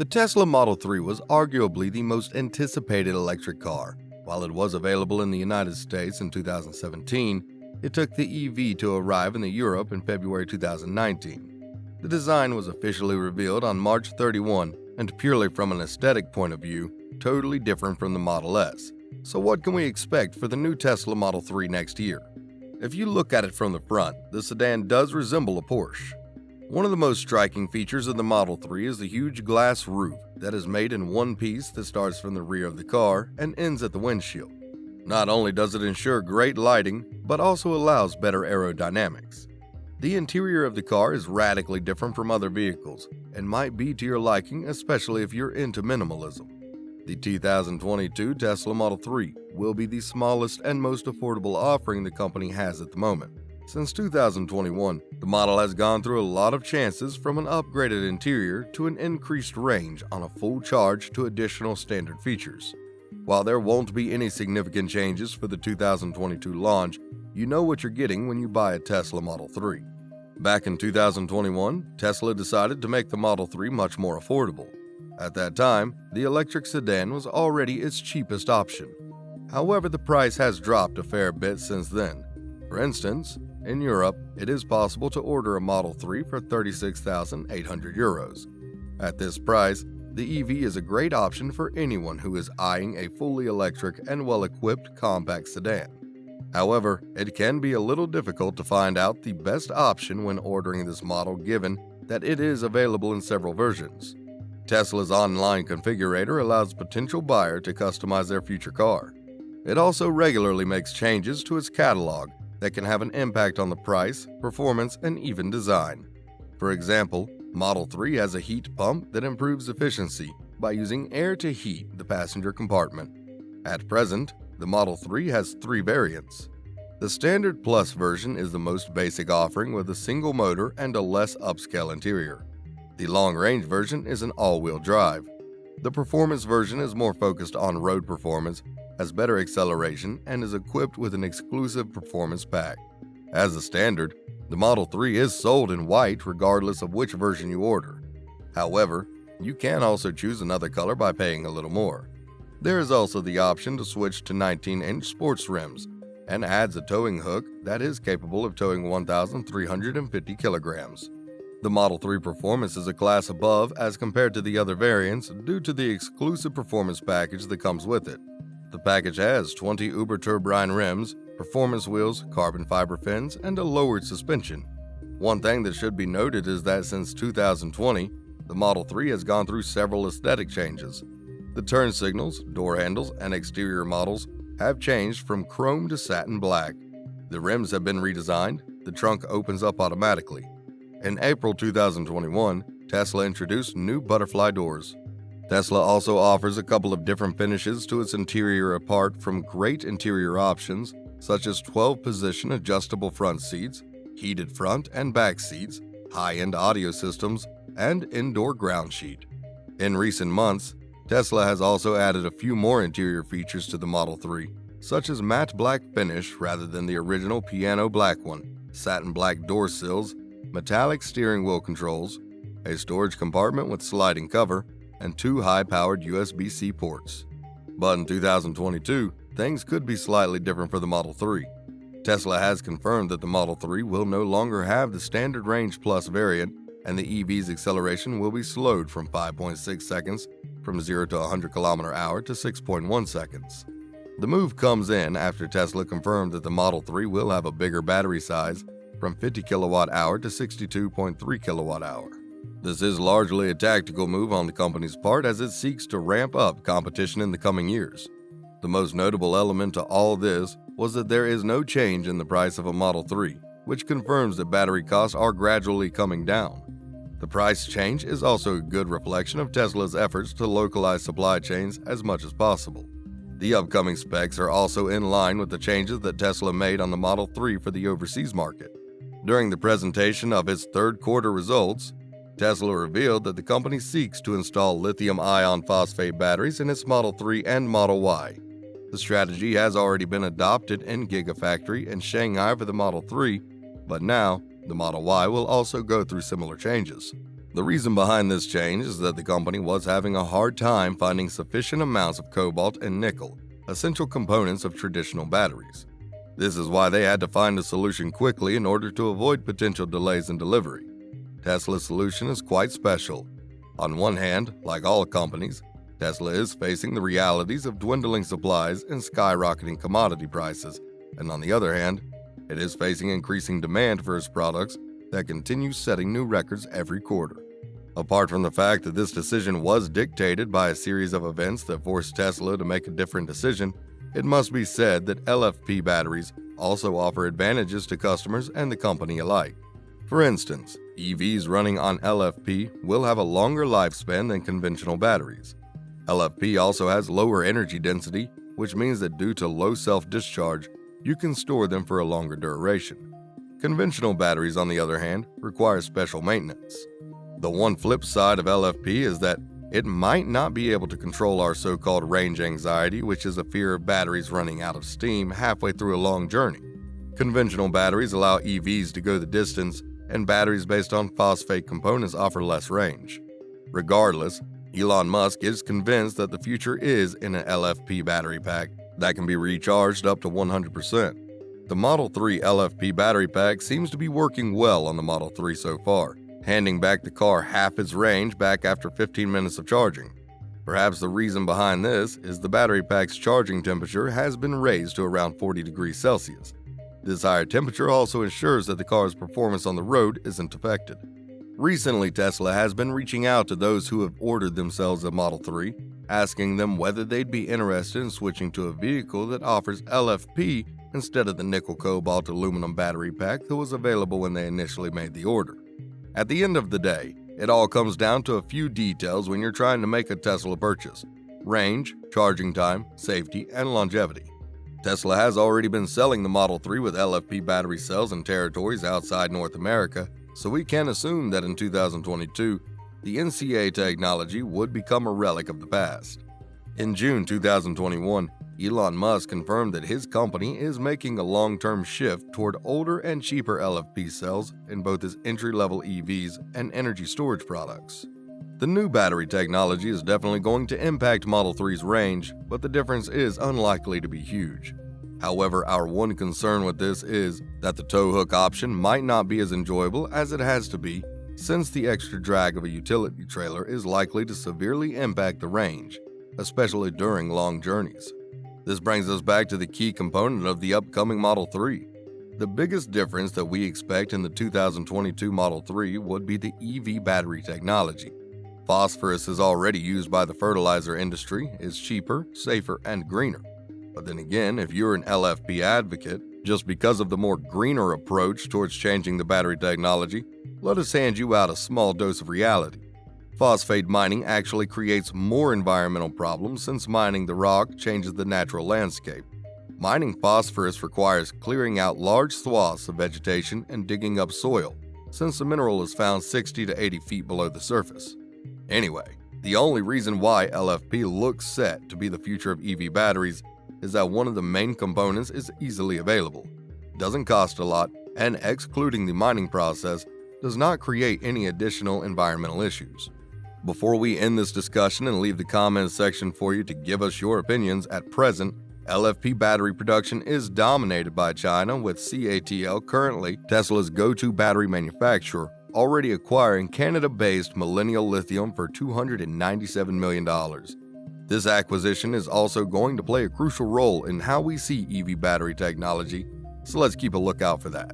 The Tesla Model 3 was arguably the most anticipated electric car. While it was available in the United States in 2017, it took the EV to arrive in Europe in February 2019. The design was officially revealed on March 31, and purely from an aesthetic point of view, totally different from the Model S. So what can we expect for the new Tesla Model 3 next year? If you look at it from the front, the sedan does resemble a Porsche. One of the most striking features of the Model 3 is the huge glass roof that is made in one piece that starts from the rear of the car and ends at the windshield. Not only does it ensure great lighting, but also allows better aerodynamics. The interior of the car is radically different from other vehicles and might be to your liking, especially if you're into minimalism. The 2022 Tesla Model 3 will be the smallest and most affordable offering the company has at the moment. Since 2021, the model has gone through a lot of chances, from an upgraded interior to an increased range on a full charge to additional standard features. While there won't be any significant changes for the 2022 launch, you know what you're getting when you buy a Tesla Model 3. Back in 2021, Tesla decided to make the Model 3 much more affordable. At that time, the electric sedan was already its cheapest option. However, the price has dropped a fair bit since then. For instance, in Europe, it is possible to order a Model 3 for €36,800. At this price, the EV is a great option for anyone who is eyeing a fully electric and well-equipped compact sedan. However, it can be a little difficult to find out the best option when ordering this model, given that it is available in several versions. Tesla's online configurator allows potential buyers to customize their future car. It also regularly makes changes to its catalog that can have an impact on the price, performance, and even design. For example, Model 3 has a heat pump that improves efficiency by using air to heat the passenger compartment. At present, the Model 3 has 3 variants. The Standard Plus version is the most basic offering, with a single motor and a less upscale interior. The long-range version is an all-wheel drive. The performance version is more focused on road performance, has better acceleration, and is equipped with an exclusive performance pack. As a standard, the Model 3 is sold in white regardless of which version you order. However, you can also choose another color by paying a little more. There is also the option to switch to 19-inch sports rims, and adds a towing hook that is capable of towing 1,350 kilograms. The Model 3 performance is a class above as compared to the other variants due to the exclusive performance package that comes with it. The package has 20 Uber Turbine rims, performance wheels, carbon fiber fins, and a lowered suspension. One thing that should be noted is that since 2020, the Model 3 has gone through several aesthetic changes. The turn signals, door handles, and exterior models have changed from chrome to satin black. The rims have been redesigned, the trunk opens up automatically. In April 2021, Tesla introduced new butterfly doors. Tesla also offers a couple of different finishes to its interior, apart from great interior options such as 12-position adjustable front seats, heated front and back seats, high-end audio systems, and indoor ground sheet. In recent months, Tesla has also added a few more interior features to the Model 3, such as matte black finish rather than the original piano black one, satin black door sills, metallic steering wheel controls, a storage compartment with sliding cover, and 2 high-powered USB-C ports. But in 2022, things could be slightly different for the Model 3. Tesla has confirmed that the Model 3 will no longer have the Standard Range Plus variant, and the EV's acceleration will be slowed from 5.6 seconds from 0 to 100 km/h to 6.1 seconds. The move comes in after Tesla confirmed that the Model 3 will have a bigger battery size, from 50 kWh to 62.3 kWh. This is largely a tactical move on the company's part, as it seeks to ramp up competition in the coming years. The most notable element to all this was that there is no change in the price of a Model 3, which confirms that battery costs are gradually coming down. The price change is also a good reflection of Tesla's efforts to localize supply chains as much as possible. The upcoming specs are also in line with the changes that Tesla made on the Model 3 for the overseas market. During the presentation of its third quarter results, Tesla revealed that the company seeks to install lithium iron phosphate batteries in its Model 3 and Model Y. The strategy has already been adopted in Gigafactory in Shanghai for the Model 3, but now the Model Y will also go through similar changes. The reason behind this change is that the company was having a hard time finding sufficient amounts of cobalt and nickel, essential components of traditional batteries. This is why they had to find a solution quickly in order to avoid potential delays in delivery. Tesla's solution is quite special. On one hand, like all companies, Tesla is facing the realities of dwindling supplies and skyrocketing commodity prices, and on the other hand, it is facing increasing demand for its products that continue setting new records every quarter. Apart from the fact that this decision was dictated by a series of events that forced Tesla to make a different decision, it must be said that LFP batteries also offer advantages to customers and the company alike. For instance, EVs running on LFP will have a longer lifespan than conventional batteries. LFP also has lower energy density, which means that due to low self-discharge, you can store them for a longer duration. Conventional batteries, on the other hand, require special maintenance. The one flip side of LFP is that it might not be able to control our so-called range anxiety, which is a fear of batteries running out of steam halfway through a long journey. Conventional batteries allow EVs to go the distance, and batteries based on phosphate components offer less range. Regardless, Elon Musk is convinced that the future is in an LFP battery pack that can be recharged up to 100%. The Model 3 LFP battery pack seems to be working well on the Model 3 so far, handing back the car half its range back after 15 minutes of charging. Perhaps the reason behind this is the battery pack's charging temperature has been raised to around 40 degrees Celsius. This higher temperature also ensures that the car's performance on the road isn't affected. Recently, Tesla has been reaching out to those who have ordered themselves a Model 3, asking them whether they'd be interested in switching to a vehicle that offers LFP instead of the nickel cobalt aluminum battery pack that was available when they initially made the order. At the end of the day, it all comes down to a few details when you're trying to make a Tesla purchase: range, charging time, safety, and longevity. Tesla has already been selling the Model 3 with LFP battery cells in territories outside North America, so we can assume that in 2022, the NCA technology would become a relic of the past. In June 2021, Elon Musk confirmed that his company is making a long-term shift toward older and cheaper LFP cells in both his entry-level EVs and energy storage products. The new battery technology is definitely going to impact Model 3's range, but the difference is unlikely to be huge. However, our one concern with this is that the tow hook option might not be as enjoyable as it has to be, since the extra drag of a utility trailer is likely to severely impact the range, especially during long journeys. This brings us back to the key component of the upcoming Model 3. The biggest difference that we expect in the 2022 Model 3 would be the EV battery technology. Phosphorus is already used by the fertilizer industry, is cheaper, safer, and greener. But then again, if you're an LFP advocate, just because of the more greener approach towards changing the battery technology, let us hand you out a small dose of reality. Phosphate mining actually creates more environmental problems since mining the rock changes the natural landscape. Mining phosphorus requires clearing out large swaths of vegetation and digging up soil, since the mineral is found 60 to 80 feet below the surface. Anyway, the only reason why LFP looks set to be the future of EV batteries is that one of the main components is easily available, doesn't cost a lot, and excluding the mining process, does not create any additional environmental issues. Before we end this discussion and leave the comments section for you to give us your opinions, at present, LFP battery production is dominated by China, with CATL currently Tesla's go-to battery manufacturer, already acquiring Canada-based Millennial Lithium for $297 million. This acquisition is also going to play a crucial role in how we see EV battery technology, so let's keep a lookout for that.